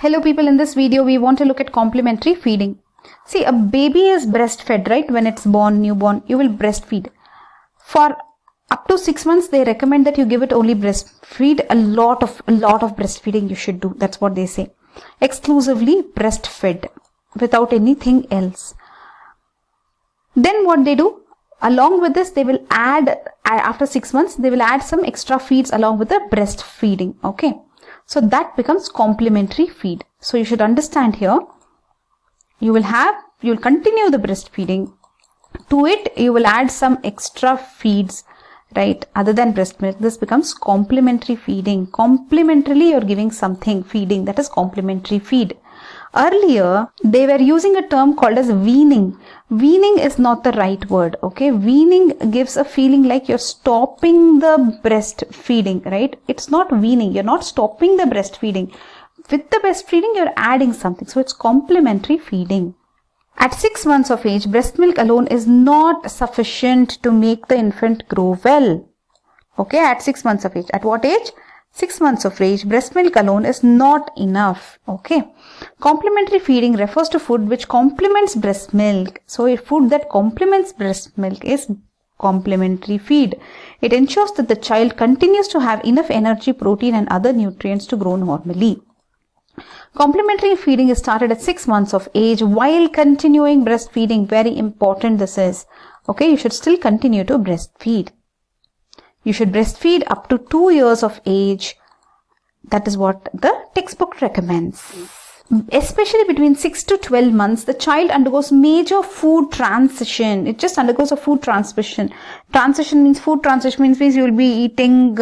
Hello people, in this video we want to look at complementary feeding. See, a baby is breastfed, right? When it's born, newborn, you will breastfeed. For up to 6 months, they recommend that you give it only breastfeed. A lot of breastfeeding you should do. That's what they say. Exclusively breastfed without anything else. Then what they do? Along with this, they will add, after 6 months, they will add some extra feeds along with the breastfeeding. Okay. So that becomes complementary feed. So you should understand here, you will continue the breastfeeding. To it, you will add some extra feeds, right? Other than breast milk, this becomes complementary feeding. Complementarily, you're giving something, feeding, that is complementary feed. Earlier, they were using a term called as weaning. Weaning is not the right word, okay? Weaning gives a feeling like you're stopping the breastfeeding, right? It's not weaning. You're not stopping the breastfeeding. With the breastfeeding, you're adding something. So it's complementary feeding. At 6 months of age, breast milk alone is not sufficient to make the infant grow well. Okay, at 6 months of age. At what age? 6 months of age, breast milk alone is not enough. Okay. Complementary feeding refers to food which complements breast milk. So a food that complements breast milk is complementary feed. It ensures that the child continues to have enough energy, protein and other nutrients to grow normally. Complementary feeding is started at 6 months of age while continuing breastfeeding. Very important this is. Okay, you should still continue to breastfeed. You should breastfeed up to 2 years of age. That is what the textbook recommends. Especially between 6 to 12 months, the child undergoes major food transition. It just undergoes a food transition. Food transition means you will be eating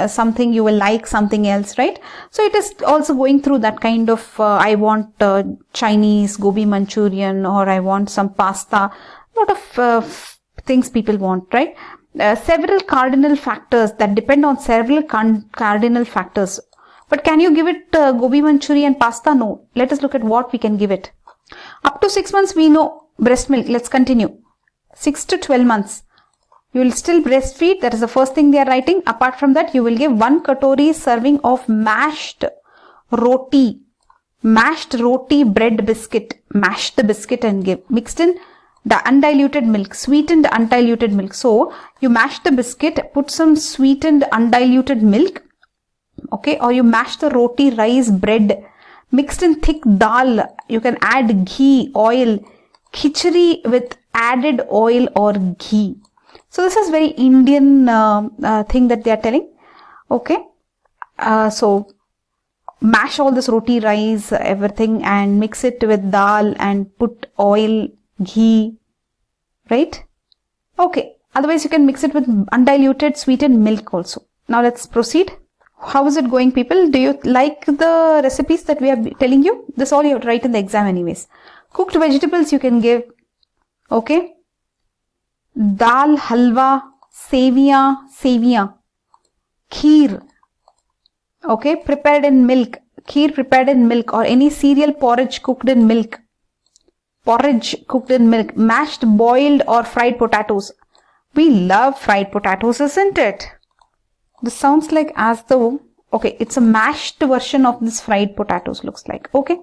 something, you will like something else, right? So it is also going through that kind of, I want Chinese gobi Manchurian, or I want some pasta. A lot of things people want, right? Several cardinal factors that depend on several cardinal factors. But can you give it gobi Manchurian pasta? No. Let us look at what we can give it. Up to 6 months, we know breast milk. Let's continue. 6 to 12 months. You will still breastfeed. That is the first thing they are writing. Apart from that, you will give 1 katori serving of mashed roti bread biscuit. Mash the biscuit and give. Mixed in the undiluted milk, sweetened undiluted milk. So you mash the biscuit, put some sweetened undiluted milk, okay, or you mash the roti rice bread, mixed in thick dal. You can add ghee, oil, khichdi with added oil or ghee. So this is very Indian thing that they are telling. Okay, so mash all this roti rice, everything, and mix it with dal and put oil, ghee, right? Okay. Otherwise, you can mix it with undiluted sweetened milk also. Now let's proceed. How is it going, people? Do you like the recipes that we are telling you? This all you have to write in the exam anyways. Cooked vegetables you can give. Okay. Dal, halwa, sevia, kheer. Okay. Prepared in milk. Kheer prepared in milk, or any cereal porridge cooked in milk. Mashed, boiled or fried potatoes. We love fried potatoes, isn't it? This sounds like as though, okay, it's a mashed version of this fried potatoes, looks like. Okay.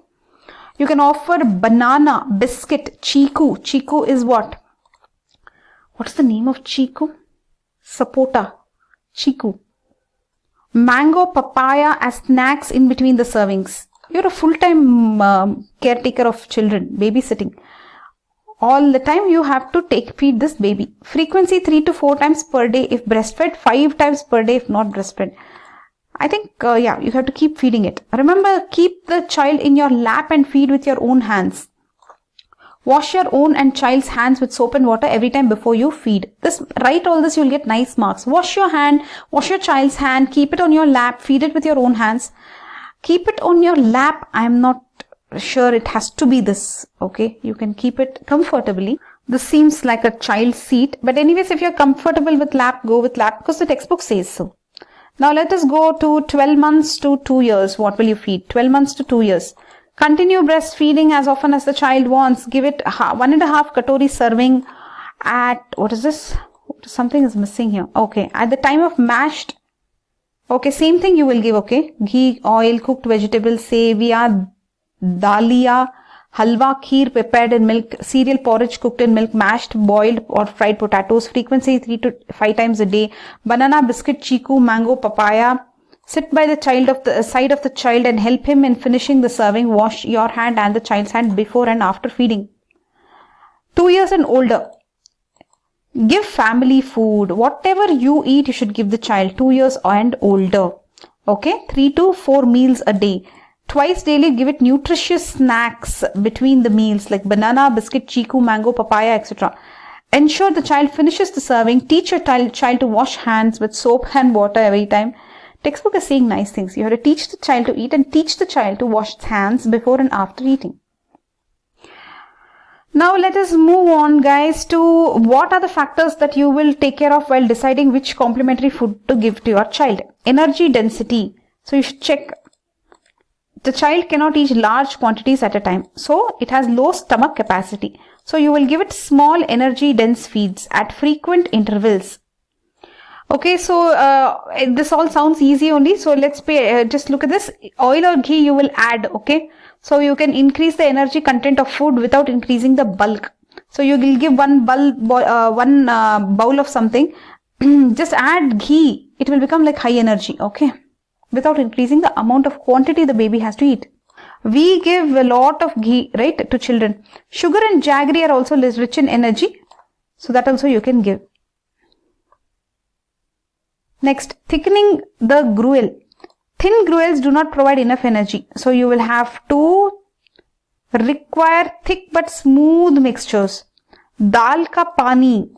You can offer banana, biscuit, chiku. Chiku is what? What's the name of chiku? Sapota. Chiku. Mango, papaya as snacks in between the servings. You're a full-time caretaker of children, babysitting. All the time you have to feed this baby. Frequency 3 to 4 times per day if breastfed, 5 times per day if not breastfed. I think, yeah, you have to keep feeding it. Remember, keep the child in your lap and feed with your own hands. Wash your own and child's hands with soap and water every time before you feed. Write all this, you'll get nice marks. Wash your hand, wash your child's hand, keep it on your lap, feed it with your own hands. Keep it on your lap. I am not sure it has to be this. Okay, you can keep it comfortably. This seems like a child's seat, but anyways, if you're comfortable with lap, go with lap because the textbook says so. Now let us go to 12 months to 2 years. What will you feed? 12 months to 2 years. Continue breastfeeding as often as the child wants. Give it 1.5 katori serving at, what is this? Something is missing here. Okay, at the time of mashed Okay, same thing you will give, okay? Ghee, oil, cooked vegetables, sevia, dalia, halwa, kheer prepared in milk, cereal porridge cooked in milk, mashed, boiled or fried potatoes, frequency 3 to 5 times a day, banana, biscuit, chiku, mango, papaya. Sit by the side of the child and help him in finishing the serving. Wash your hand and the child's hand before and after feeding. 2 years and older. Give family food. Whatever you eat, you should give the child. 2 years and older. Okay, 3 to 4 meals a day. Twice daily, give it nutritious snacks between the meals like banana, biscuit, chiku, mango, papaya, etc. Ensure the child finishes the serving. Teach your child to wash hands with soap and water every time. Textbook is saying nice things. You have to teach the child to eat and teach the child to wash its hands before and after eating. Now let us move on, guys, to what are the factors that you will take care of while deciding which complementary food to give to your child. Energy density. So you should check. The child cannot eat large quantities at a time. So it has low stomach capacity. So you will give it small energy dense feeds at frequent intervals. Okay, so this all sounds easy only. So let's just look at this. Oil or ghee you will add, okay? So you can increase the energy content of food without increasing the bulk. So you will give one bowl of something. Just add ghee. It will become like high energy, okay? Without increasing the amount of quantity the baby has to eat. We give a lot of ghee, right, to children. Sugar and jaggery are also rich in energy. So that also you can give. Next, thickening the gruel. Thin gruels do not provide enough energy. So you will have to require thick but smooth mixtures. Dal ka pani.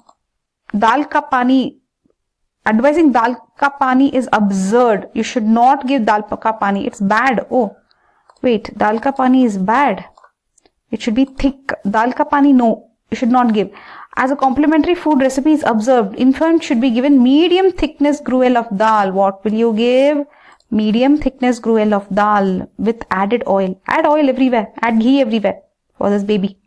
Advising dal ka pani is absurd. You should not give dal ka pani. It's bad. Oh, wait. Dal ka pani is bad. It should be thick. Dal ka pani, no. You should not give. As a complementary food recipe is observed, infant should be given medium thickness gruel of dal. What will you give? Medium thickness gruel of dal with added oil. Add oil everywhere. Add ghee everywhere for this baby.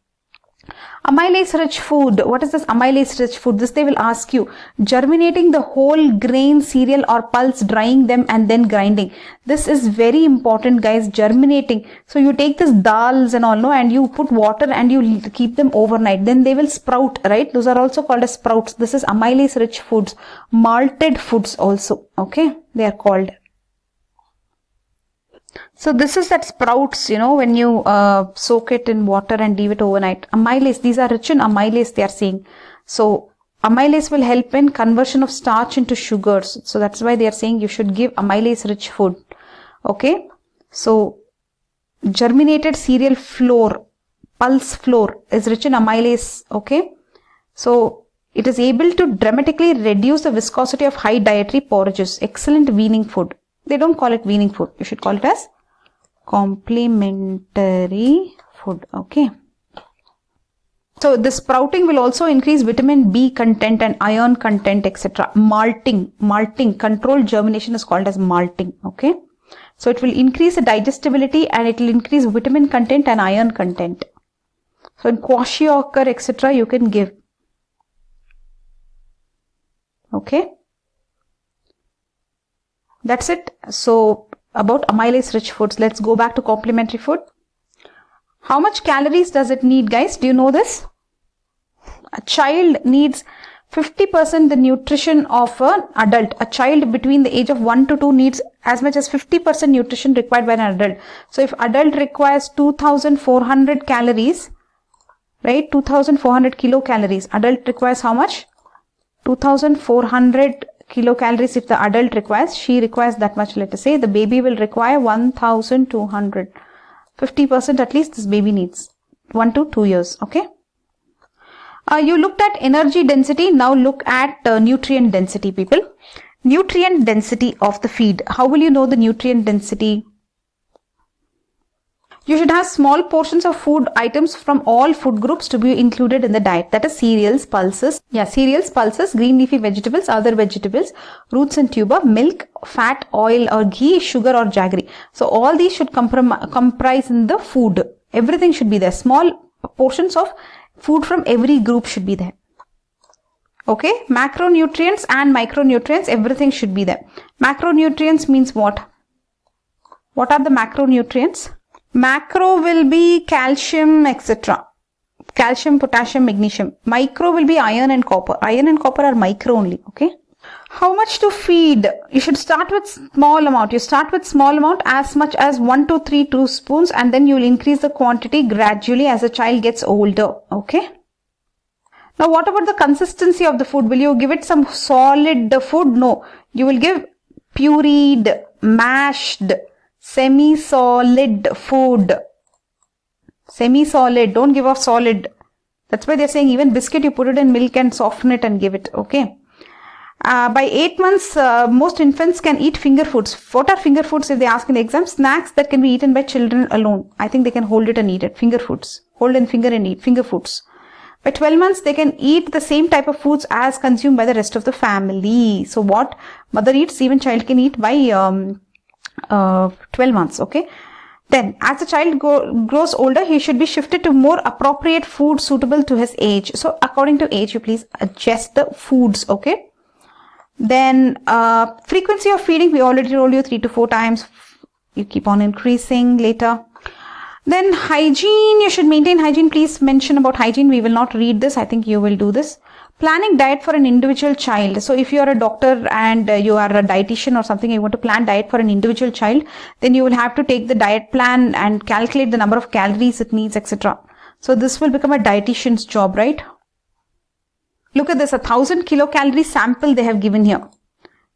Amylase rich food. What is this amylase rich food? This they will ask you. Germinating the whole grain cereal or pulse, drying them and then grinding. This is very important, guys. Germinating. So you take this dals and all, no, and you put water and you keep them overnight. Then they will sprout, right? Those are also called as sprouts. This is amylase rich foods. Malted foods also. Okay. They are called. So this is that sprouts, when you soak it in water and leave it overnight. Amylase, these are rich in amylase, they are saying. So amylase will help in conversion of starch into sugars. So that's why they are saying you should give amylase rich food. Okay. So germinated cereal flour, pulse flour is rich in amylase. Okay. So it is able to dramatically reduce the viscosity of high dietary porridges. Excellent weaning food. They don't call it weaning food. You should call it as complementary food. Okay. So the sprouting will also increase vitamin B content and iron content, etc. Malting. Controlled germination is called as malting. Okay. So it will increase the digestibility and it will increase vitamin content and iron content. So in kwashiorkor, etc. you can give. Okay. That's it. So about amylase rich foods, let's go back to complementary food. How much calories does it need, guys? Do you know this? A child needs 50% the nutrition of an adult. A child between the age of 1 to 2 needs as much as 50% nutrition required by an adult. So if adult requires 2400 calories, right? 2400 kilocalories. Adult requires how much? 2400 kilocalories if the adult requires. She requires that much, let us say. The baby will require 1200. 50% at least this baby needs. 1 to 2 years. Okay. You looked at energy density. Now look at nutrient density, people. Nutrient density of the feed. How will you know the nutrient density? You should have small portions of food items from all food groups to be included in the diet. That is cereals, pulses. Yeah, cereals, pulses, green leafy vegetables, other vegetables, roots and tuber, milk, fat, oil or ghee, sugar or jaggery. So all these should comprise in the food. Everything should be there. Small portions of food from every group should be there. Okay, macronutrients and micronutrients, everything should be there. Macronutrients means what? What are the macronutrients? Macro will be calcium, etc. Calcium, potassium, magnesium. Micro will be iron and copper. Iron and copper are micro only. Okay. How much to feed? You should start with small amount. You start with small amount, as much as 1 to 3 teaspoons, and then you will increase the quantity gradually as the child gets older. Okay. Now, what about the consistency of the food? Will you give it some solid food? No. You will give pureed, mashed, semi-solid food. Semi-solid. Don't give off solid. That's why they're saying even biscuit, you put it in milk and soften it and give it. Okay. By 8 months, most infants can eat finger foods. What are finger foods if they ask in the exam? Snacks that can be eaten by children alone. I think they can hold it and eat it. Finger foods. Hold and finger and eat. Finger foods. By 12 months, they can eat the same type of foods as consumed by the rest of the family. So what mother eats, even child can eat by 12 months. Okay. Then, as the child grows older, he should be shifted to more appropriate food suitable to his age. So, according to age, you please adjust the foods. Okay. Then, frequency of feeding, we already told you 3 to 4 times. You keep on increasing later. Then hygiene, you should maintain hygiene. Please mention about hygiene. We will not read this. I think you will do this. Planning diet for an individual child. So if you are a doctor and you are a dietitian or something, you want to plan diet for an individual child, then you will have to take the diet plan and calculate the number of calories it needs, etc. So this will become a dietitian's job, right? Look at this, 1,000 kilocalorie sample they have given here.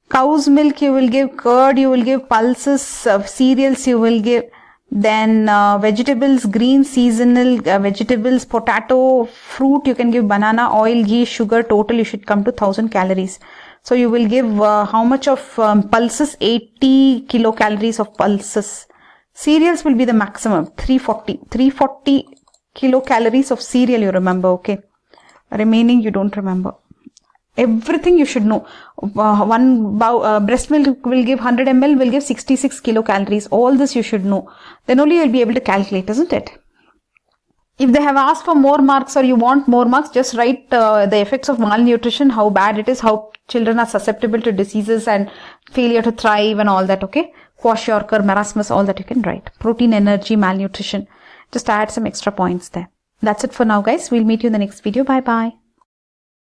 Cow's milk you will give, curd you will give, pulses, cereals you will give. Then vegetables, green seasonal vegetables, potato, fruit, you can give banana, oil, ghee, sugar. Total you should come to 1,000 calories. So you will give how much of pulses? 80 kilocalories of pulses. Cereals will be the maximum, 340 kilocalories of cereal you remember, okay. Remaining you don't remember. Everything you should know. One breast milk will give 100 ml, will give 66 kilocalories. All this you should know. Then only you'll be able to calculate, isn't it? If they have asked for more marks or you want more marks, just write the effects of malnutrition, how bad it is, how children are susceptible to diseases and failure to thrive and all that, okay? Kwashiorkor, marasmus, all that you can write. Protein, energy, malnutrition. Just add some extra points there. That's it for now, guys. We'll meet you in the next video. Bye-bye.